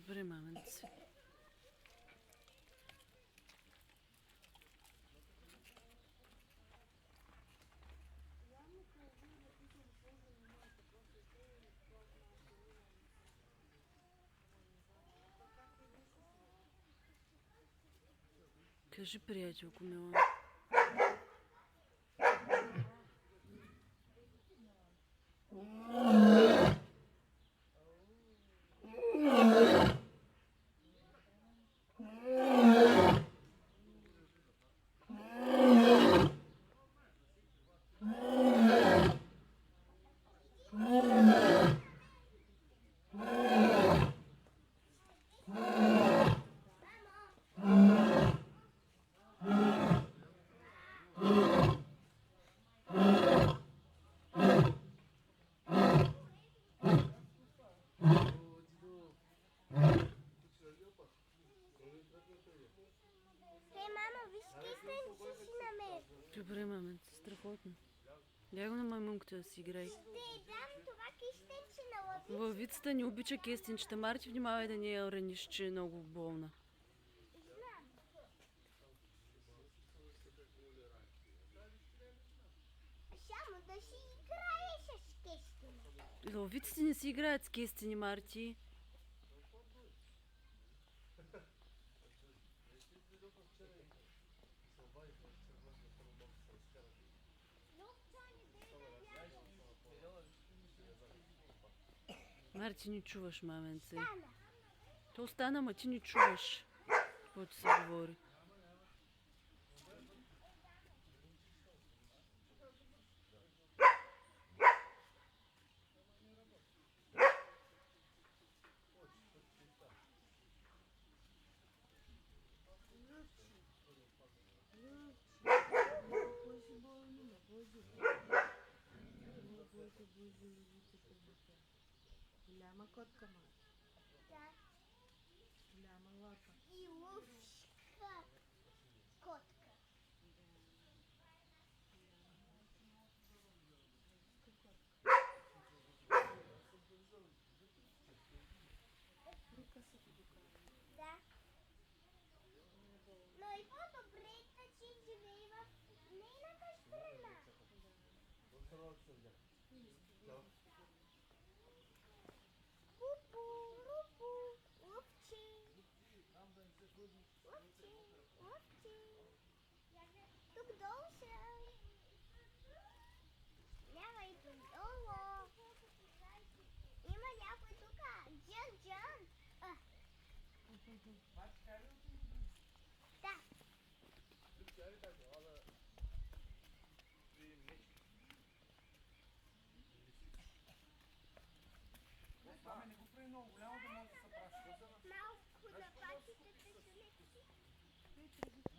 Добре, маменце. Кажи, приятелко мила. Мамо, виж кестен, че си намерил. Добре, маменце, страхотно. Дай го на маймунката да си играй. Ще дам това кестенче на лъвицата. Лъвицата не обича кестенчета. Марти, внимавай да не я раниш, че е много болна. Знам. Само да си играеш с кестена. Лъвиците не си играят с кестени, Марти. Марти, не чуваш, маменце. Стана. То стана, ма ти не чуваш. Каквото се говори. Голяма котка, ма. Да. Голяма лапа. И лъвшка котка. Рука се докара. Да. Но и по-добре, че живее в нейната страна. Пупу, рупу, лъвче. Лъвче, лъвче. Тук долу съм. Няма и тук долу. Има някой тук. Джан, Джан. Да. Малко да патите са леки.